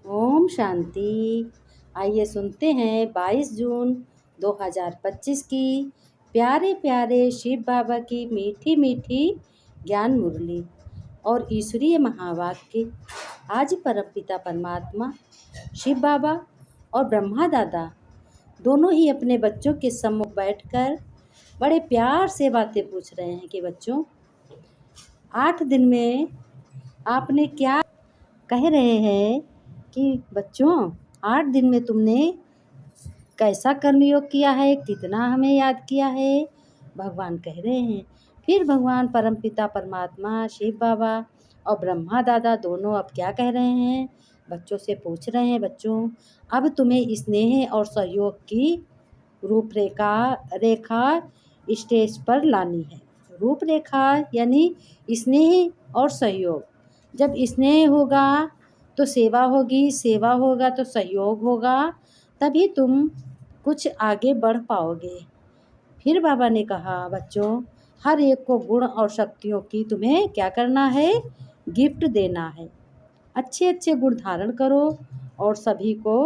ओम शांति। आइए सुनते हैं 22 जून 2025 की प्यारे प्यारे शिव बाबा की मीठी मीठी ज्ञान मुरली और ईश्वरीय महावाक्य। आज परमपिता परमात्मा शिव बाबा और ब्रह्मा दादा दोनों ही अपने बच्चों के सम्मुख बैठकर बड़े प्यार से बातें पूछ रहे हैं कि बच्चों, 8 दिन में आपने क्या कह रहे हैं कि बच्चों 8 दिन में तुमने कैसा कर्मयोग किया है, कितना हमें याद किया है, भगवान कह रहे हैं। फिर भगवान परमपिता परमात्मा शिव बाबा और ब्रह्मा दादा दोनों अब क्या कह रहे हैं, बच्चों से पूछ रहे हैं, बच्चों अब तुम्हें स्नेह और सहयोग की रूपरेखा रेखा स्टेज पर लानी है। रूपरेखा यानी स्नेह और सहयोग। जब स्नेह होगा तो सेवा होगी, सेवा होगा तो सहयोग होगा, तभी तुम कुछ आगे बढ़ पाओगे। फिर बाबा ने कहा, बच्चों हर एक को गुण और शक्तियों की तुम्हें क्या करना है, गिफ्ट देना है। अच्छे अच्छे गुण धारण करो और सभी को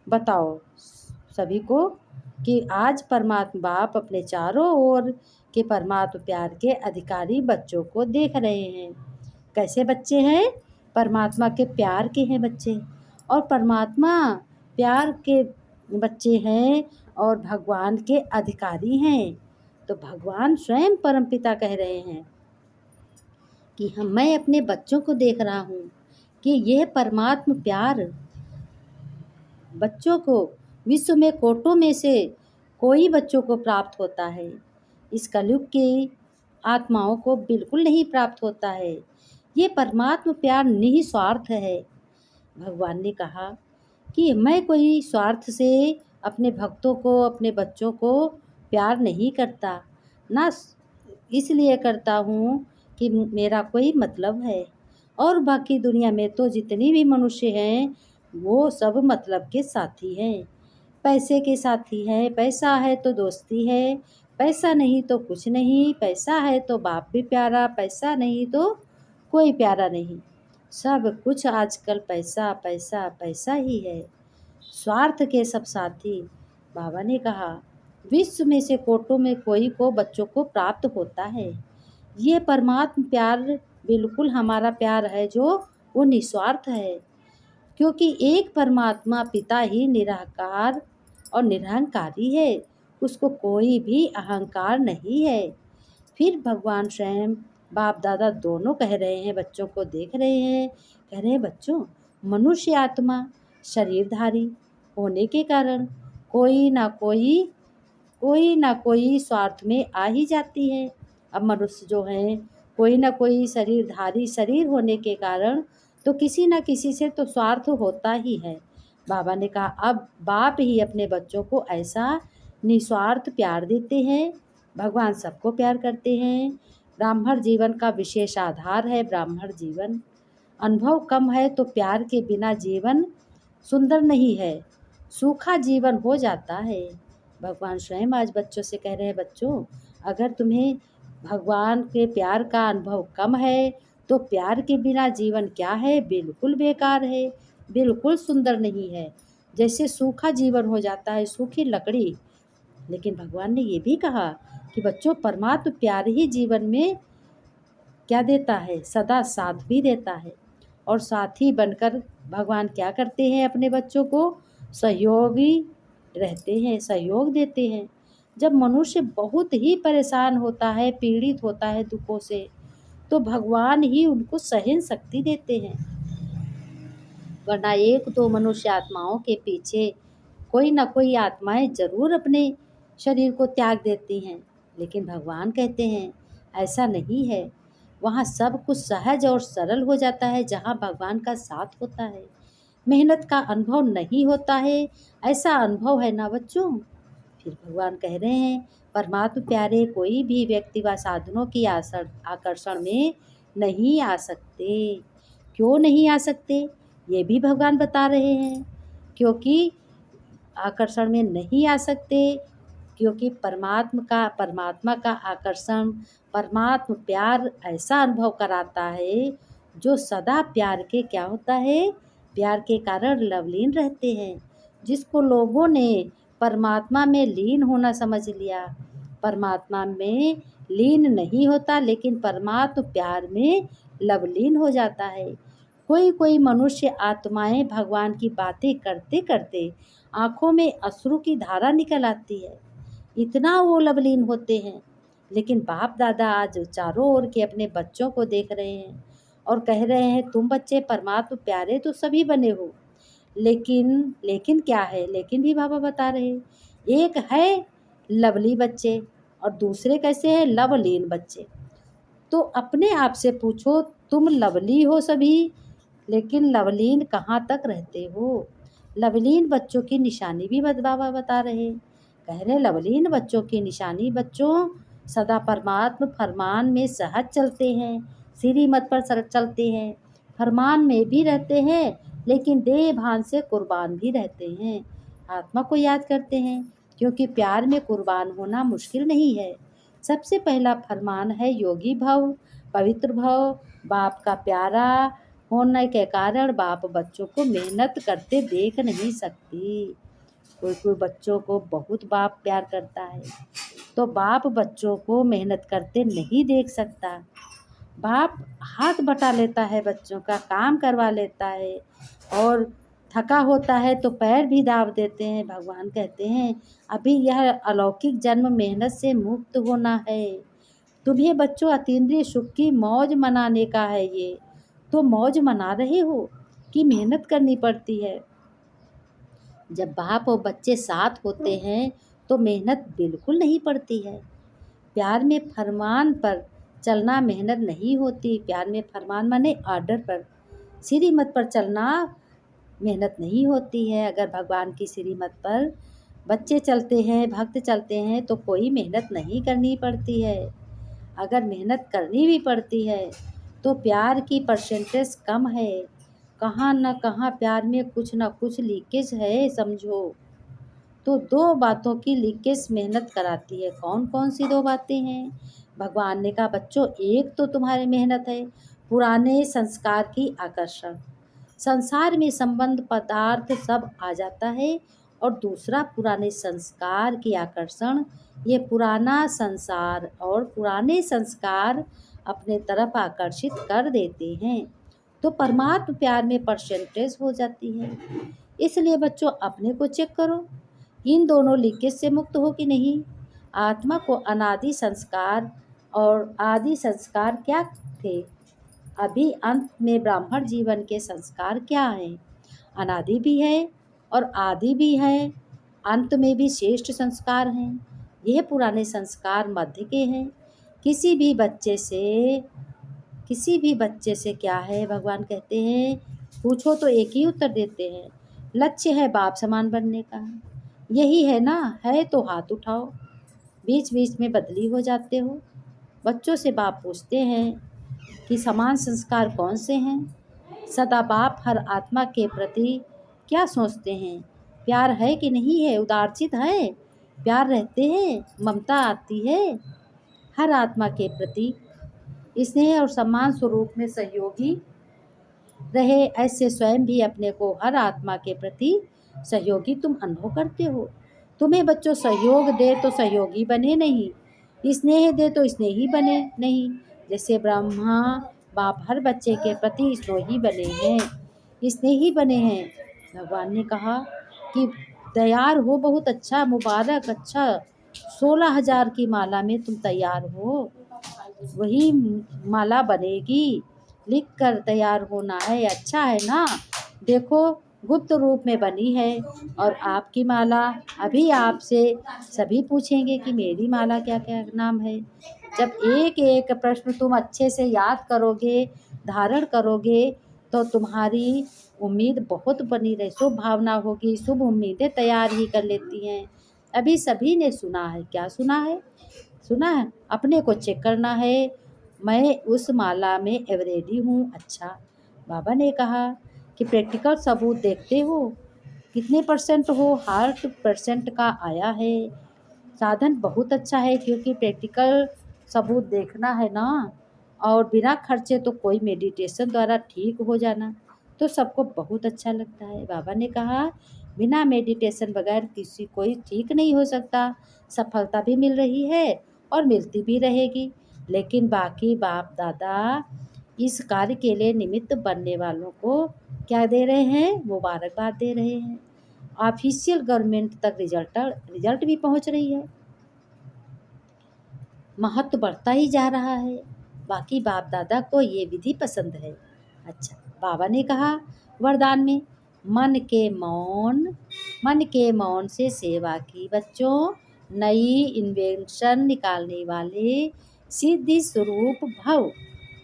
बताओ, सभी को कि आज परमात्मा बाप अपने चारों ओर के परमात्मा प्यार के अधिकारी बच्चों को देख रहे हैं। कैसे बच्चे हैं, परमात्मा के प्यार के हैं बच्चे, और परमात्मा प्यार के बच्चे हैं और भगवान के अधिकारी हैं। तो भगवान स्वयं परमपिता कह रहे हैं कि मैं अपने बच्चों को देख रहा हूँ कि यह परमात्मा प्यार बच्चों को विश्व में कोटों में से कोई बच्चों को प्राप्त होता है। इस कलयुग की आत्माओं को बिल्कुल नहीं प्राप्त होता है। ये परमात्मा प्यार निस्वार्थ है। भगवान ने कहा कि मैं कोई स्वार्थ से अपने भक्तों को, अपने बच्चों को प्यार नहीं करता, ना इसलिए करता हूँ कि मेरा कोई मतलब है। और बाकी दुनिया में तो जितनी भी मनुष्य हैं वो सब मतलब के साथी हैं, पैसे के साथी हैं। पैसा है तो दोस्ती है, पैसा नहीं तो कुछ नहीं, पैसा है तो बाप भी प्यारा, पैसा नहीं तो कोई प्यारा नहीं। सब कुछ आजकल पैसा पैसा पैसा ही है, स्वार्थ के सब साथी। बाबा ने कहा विश्व में से कोटों में कोई को बच्चों को प्राप्त होता है। ये परमात्मा प्यार बिल्कुल हमारा प्यार है जो वो निस्वार्थ है, क्योंकि एक परमात्मा पिता ही निराकार और निरहंकारी है, उसको कोई भी अहंकार नहीं है। फिर भगवान स्वयं बाप दादा दोनों कह रहे हैं, बच्चों को देख रहे हैं, कह रहे हैं बच्चों मनुष्य आत्मा शरीरधारी होने के कारण कोई ना कोई स्वार्थ में आ ही जाती है। अब मनुष्य जो हैं कोई ना कोई शरीरधारी शरीर होने के कारण तो किसी न किसी से तो स्वार्थ होता ही है। बाबा ने कहा अब बाप ही अपने बच्चों को ऐसा निस्वार्थ प्यार देते हैं। भगवान सबको प्यार करते हैं। ब्राह्मण जीवन का विशेष आधार है। ब्राह्मण जीवन अनुभव कम है तो प्यार के बिना जीवन सुंदर नहीं है, सूखा जीवन हो जाता है। भगवान स्वयं आज बच्चों से कह रहे हैं, बच्चों अगर तुम्हें भगवान के प्यार का अनुभव कम है तो प्यार के बिना जीवन क्या है, बिल्कुल बेकार है, बिल्कुल सुंदर नहीं है, जैसे सूखा जीवन हो जाता है, सूखी लकड़ी। लेकिन भगवान ने ये भी कहा कि बच्चों परमात्मा प्यार ही जीवन में क्या देता है, सदा साथ भी देता है। और साथी बनकर भगवान क्या करते हैं, अपने बच्चों को सहयोगी रहते हैं, सहयोग देते हैं। जब मनुष्य बहुत ही परेशान होता है, पीड़ित होता है दुखों से, तो भगवान ही उनको सहन शक्ति देते हैं। वरना एक दो मनुष्य आत्माओं के पीछे कोई ना कोई आत्माएं जरूर अपने शरीर को त्याग देती हैं, लेकिन भगवान कहते हैं ऐसा नहीं है। वहाँ सब कुछ सहज और सरल हो जाता है जहाँ भगवान का साथ होता है। मेहनत का अनुभव नहीं होता है, ऐसा अनुभव है ना बच्चों। फिर भगवान कह रहे हैं परमात्मा प्यारे कोई भी व्यक्ति व साधनों की आकर्षण में नहीं आ सकते। क्यों नहीं आ सकते ये भी भगवान बता रहे हैं। क्योंकि आकर्षण में नहीं आ सकते क्योंकि परमात्मा का आकर्षण, परमात्मा प्यार ऐसा अनुभव कराता है जो सदा प्यार के क्या होता है, प्यार के कारण लवलीन रहते हैं। जिसको लोगों ने परमात्मा में लीन होना समझ लिया, परमात्मा में लीन नहीं होता, लेकिन परमात्मा प्यार में लवलीन हो जाता है। कोई कोई मनुष्य आत्माएं भगवान की बातें करते करते आँखों में अश्रु की धारा निकल आती है, इतना वो लवलीन होते हैं। लेकिन बाप दादा आज चारों ओर के अपने बच्चों को देख रहे हैं और कह रहे हैं, तुम बच्चे परमात्मा प्यारे तो सभी बने हो, लेकिन लेकिन क्या है, लेकिन भी बाबा बता रहे, एक है लवली बच्चे और दूसरे कैसे हैं, लवलीन बच्चे। तो अपने आप से पूछो, तुम लवली हो सभी, लेकिन लवलीन कहाँ तक रहते हो। लवलीन बच्चों की निशानी भी बाबा बता रहे, कह रहे लवलीन बच्चों की निशानी, बच्चों सदा परमात्मा फरमान में सहज चलते हैं, श्रीमत पर चलते हैं, फरमान में भी रहते हैं, लेकिन देह भान से कुर्बान भी रहते हैं। आत्मा को याद करते हैं, क्योंकि प्यार में कुर्बान होना मुश्किल नहीं है। सबसे पहला फरमान है योगी भव, पवित्र भव। बाप का प्यारा होने के कारण बाप बच्चों को मेहनत करते देख नहीं सकती। कोई कोई बच्चों को बहुत बाप प्यार करता है, तो बाप बच्चों को मेहनत करते नहीं देख सकता। बाप हाथ बटा लेता है, बच्चों का काम करवा लेता है, और थका होता है तो पैर भी दाब देते हैं। भगवान कहते हैं, अभी यह अलौकिक जन्म मेहनत से मुक्त होना है। तुम्हें बच्चों अतीन्द्रिय सुख की मौज मनाने का है, ये तो मौज मना रहे हो कि मेहनत करनी पड़ती है। जब बाप और बच्चे साथ होते हैं तो मेहनत बिल्कुल नहीं पड़ती है। प्यार में फरमान पर चलना मेहनत नहीं होती। प्यार में फरमान माने आर्डर पर, श्रीमत पर चलना मेहनत नहीं होती है। अगर भगवान की श्रीमत पर बच्चे चलते हैं, भक्त चलते हैं, तो कोई मेहनत नहीं करनी पड़ती है। अगर मेहनत करनी भी पड़ती है तो प्यार की परसेंटेज कम है। कहाँ न कहाँ प्यार में कुछ न कुछ लीकेज है समझो। तो दो बातों की लीकेज मेहनत कराती है। कौन कौन सी दो बातें हैं? भगवान ने कहा, बच्चों एक तो तुम्हारी मेहनत है पुराने संस्कार की आकर्षण, संसार में संबंध पदार्थ सब आ जाता है, और दूसरा पुराने संस्कार की आकर्षण। ये पुराना संसार और पुराने संस्कार अपने तरफ आकर्षित कर देते हैं, तो परमात्मा प्यार में परसेंटेज हो जाती है। इसलिए बच्चों अपने को चेक करो, इन दोनों लीकेज से मुक्त हो कि नहीं। आत्मा को अनादि संस्कार और आदि संस्कार क्या थे, अभी अंत में ब्राह्मण जीवन के संस्कार क्या हैं? अनादि भी है और आदि भी है, अंत में भी श्रेष्ठ संस्कार हैं। यह पुराने संस्कार मध्य के हैं। किसी भी बच्चे से क्या है, भगवान कहते हैं, पूछो तो एक ही उत्तर देते हैं, लक्ष्य है बाप समान बनने का। यही है ना, है तो हाथ उठाओ। बीच बीच में बदली हो जाते हो। बच्चों से बाप पूछते हैं कि समान संस्कार कौन से हैं। सदा बाप हर आत्मा के प्रति क्या सोचते हैं, प्यार है कि नहीं है, उदारचित है, प्यार रहते हैं, ममता आती है हर आत्मा के प्रति, स्नेह और सम्मान स्वरूप में सहयोगी रहे। ऐसे स्वयं भी अपने को हर आत्मा के प्रति सहयोगी तुम अनुभव करते हो। तुम्हें बच्चों सहयोग दे तो सहयोगी बने नहीं, स्नेह दे तो स्नेही बने नहीं। जैसे ब्रह्मा बाप हर बच्चे के प्रति स्नेही बने हैं, स्नेही बने हैं। भगवान ने कहा कि तैयार हो, बहुत अच्छा, मुबारक, अच्छा 16,000 की माला में तुम तैयार हो, वही माला बनेगी। लिख कर तैयार होना है, अच्छा है ना। देखो गुप्त रूप में बनी है, और आपकी माला अभी आपसे सभी पूछेंगे कि मेरी माला क्या क्या नाम है। जब एक एक प्रश्न तुम अच्छे से याद करोगे, धारण करोगे, तो तुम्हारी उम्मीद बहुत बनी रहे, शुभ भावना होगी। शुभ उम्मीदें तैयार ही कर लेती हैं। अभी सभी ने सुना है, क्या सुना है, सुना है, अपने को चेक करना है, मैं उस माला में एवरेडी हूँ। अच्छा, बाबा ने कहा कि प्रैक्टिकल सबूत देखते हो, कितने परसेंट हो, 8% का आया है। साधन बहुत अच्छा है, क्योंकि प्रैक्टिकल सबूत देखना है ना, और बिना खर्चे तो कोई मेडिटेशन द्वारा ठीक हो जाना। तो सबको बहुत अच्छा लगता है। बाबा ने कहा बिना मेडिटेशन बगैर किसी कोई ठीक नहीं हो सकता। सफलता भी मिल रही है और मिलती भी रहेगी, लेकिन बाकी बाप दादा इस कार्य के लिए निमित्त बनने वालों को क्या दे रहे हैं? मुबारकबाद दे रहे हैं। ऑफिशियल गवर्नमेंट तक रिजल्ट भी पहुंच रही है। महत्व बढ़ता ही जा रहा है। बाकी बाप दादा को ये विधि पसंद है। अच्छा, बाबा ने कहा वरदान में, मन के मौन से सेवा की बच्चों, नई इन्वेंशन निकालने वाले सिद्धि स्वरूप भव।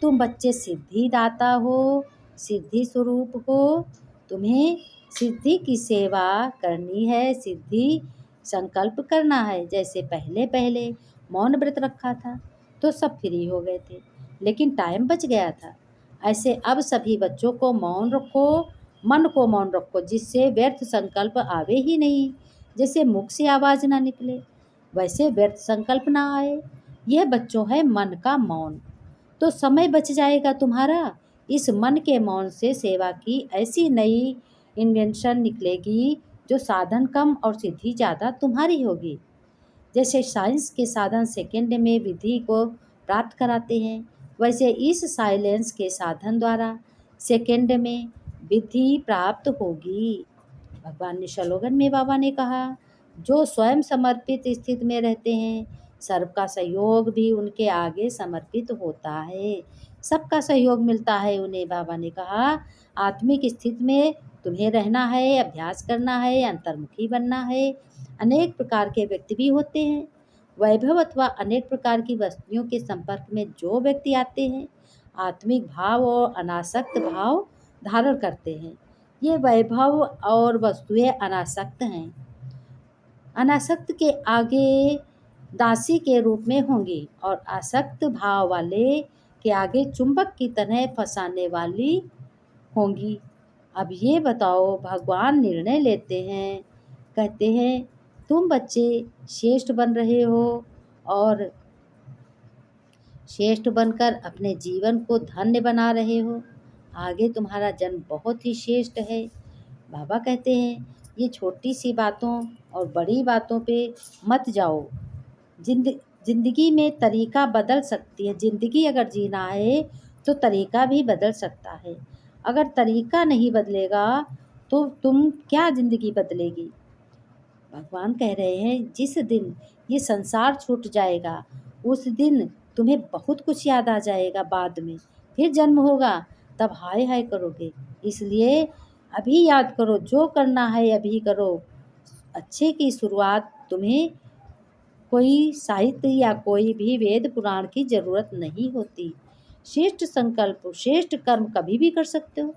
तुम बच्चे सिद्धि दाता हो, सिद्धि स्वरूप हो। तुम्हें सिद्धि की सेवा करनी है, सिद्धि संकल्प करना है। जैसे पहले पहले मौन व्रत रखा था तो सब फ्री हो गए थे, लेकिन टाइम बच गया था। ऐसे अब सभी बच्चों को मौन रखो, मन को मौन रखो, जिससे व्यर्थ संकल्प आवे ही नहीं। जैसे मुख से आवाज़ ना निकले, वैसे व्यर्थ संकल्प ना आए। यह बच्चों है मन का मौन। तो समय बच जाएगा तुम्हारा। इस मन के मौन से सेवा की ऐसी नई इन्वेंशन निकलेगी जो साधन कम और सिद्धि ज़्यादा तुम्हारी होगी। जैसे साइंस के साधन सेकंड में विधि को प्राप्त कराते हैं, वैसे इस साइलेंस के साधन द्वारा सेकंड में विधि प्राप्त होगी। भगवान ने स्लोगन में बाबा ने कहा, जो स्वयं समर्पित स्थिति में रहते हैं, सर्व का सहयोग भी उनके आगे समर्पित होता है। सबका सहयोग मिलता है उन्हें। बाबा ने कहा आत्मिक स्थिति में तुम्हें रहना है, अभ्यास करना है, अंतर्मुखी बनना है। अनेक प्रकार के व्यक्ति भी होते हैं। वैभव अथवा अनेक प्रकार की वस्तुओं के संपर्क में जो व्यक्ति आते हैं, आत्मिक भाव और अनासक्त भाव धारण करते हैं। ये वैभव और वस्तुएं अनासक्त हैं। अनासक्त के आगे दासी के रूप में होंगी और आसक्त भाव वाले के आगे चुंबक की तरह फंसाने वाली होंगी। अब ये बताओ, भगवान निर्णय लेते हैं, कहते हैं तुम बच्चे श्रेष्ठ बन रहे हो और श्रेष्ठ बनकर अपने जीवन को धन्य बना रहे हो। आगे तुम्हारा जन्म बहुत ही श्रेष्ठ है। बाबा कहते हैं ये छोटी सी बातों और बड़ी बातों पे मत जाओ। जिंदगी में तरीका बदल सकती है। ज़िंदगी अगर जीना है तो तरीका भी बदल सकता है। अगर तरीका नहीं बदलेगा तो तुम क्या ज़िंदगी बदलेगी। भगवान कह रहे हैं जिस दिन ये संसार छूट जाएगा उस दिन तुम्हें बहुत कुछ याद आ जाएगा। बाद में फिर जन्म होगा तब हाय हाय करोगे। इसलिए अभी याद करो, जो करना है अभी करो। अच्छे की शुरुआत तुम्हें कोई साहित्य या कोई भी वेद पुराण की ज़रूरत नहीं होती। श्रेष्ठ संकल्प, श्रेष्ठ कर्म कभी भी कर सकते हो,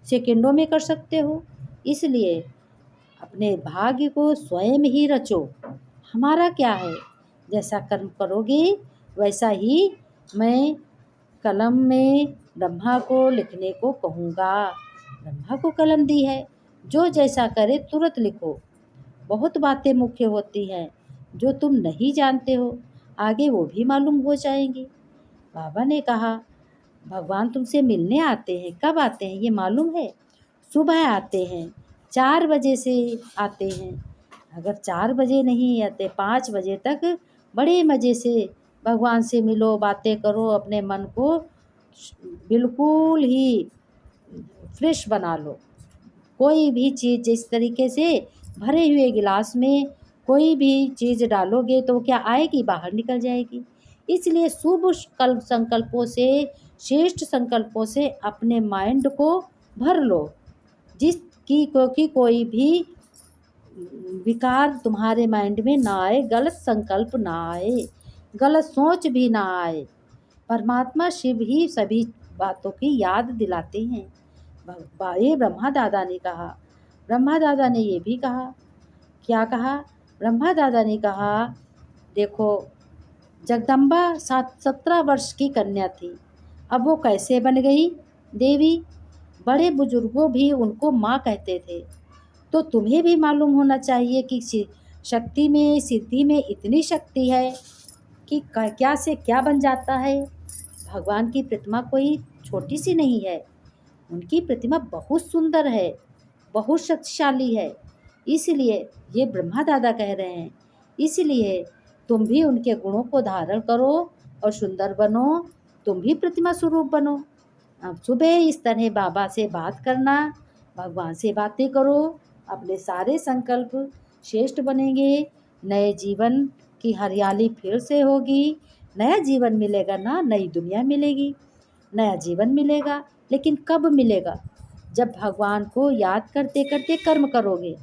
सेकंडों में कर सकते हो। इसलिए अपने भाग्य को स्वयं ही रचो। हमारा क्या है, जैसा कर्म करोगे वैसा ही। मैं कलम में ब्रह्मा को लिखने को कहूँगा। ब्रह्मा को कलम दी है, जो जैसा करे तुरंत लिखो। बहुत बातें मुख्य होती हैं जो तुम नहीं जानते हो, आगे वो भी मालूम हो जाएंगी। बाबा ने कहा भगवान तुमसे मिलने आते हैं। कब आते हैं ये मालूम है? सुबह आते हैं, 4 बजे से आते हैं। अगर 4 बजे नहीं आते, 5 बजे तक बड़े मज़े से भगवान से मिलो, बातें करो, अपने मन को बिल्कुल ही फ्रेश बना लो। कोई भी चीज़ जिस तरीके से भरे हुए गिलास में कोई भी चीज़ डालोगे तो क्या आएगी, बाहर निकल जाएगी। इसलिए शुभ संकल्पों से, श्रेष्ठ संकल्पों से अपने माइंड को भर लो, जिसकी क्योंकि कोई भी विकार तुम्हारे माइंड में ना आए, गलत संकल्प ना आए, गलत सोच भी ना आए। परमात्मा शिव ही सभी बातों की याद दिलाते हैं। ये ब्रह्मा दादा ने कहा। ब्रह्मा दादा ने ये भी कहा, क्या कहा? ब्रह्मा दादा ने कहा देखो, जगदम्बा 17 वर्ष की कन्या थी, अब वो कैसे बन गई देवी? बड़े बुजुर्गों भी उनको माँ कहते थे। तो तुम्हें भी मालूम होना चाहिए कि शक्ति में, सिद्धि में इतनी शक्ति है कि क्या से क्या बन जाता है। भगवान की प्रतिमा कोई छोटी सी नहीं है। उनकी प्रतिमा बहुत सुंदर है, बहुत शक्तिशाली है। इसलिए ये ब्रह्मा दादा कह रहे हैं, इसलिए तुम भी उनके गुणों को धारण करो और सुंदर बनो, तुम भी प्रतिमा स्वरूप बनो। अब सुबह इस तरह बाबा से बात करना, भगवान से बातें करो, अपने सारे संकल्प श्रेष्ठ बनेंगे, नए जीवन की हरियाली फिर से होगी, नया जीवन मिलेगा ना, नई दुनिया मिलेगी, नया जीवन मिलेगा। लेकिन कब मिलेगा? जब भगवान को याद करते करते कर्म करोगे।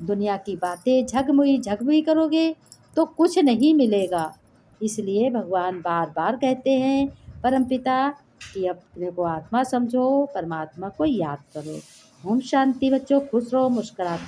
दुनिया की बातें झगमुई करोगे तो कुछ नहीं मिलेगा। इसलिए भगवान बार बार कहते हैं परमपिता कि अपने को आत्मा समझो, परमात्मा को याद करो। ओम शांति बच्चों, खुश रहो, मुस्कुराते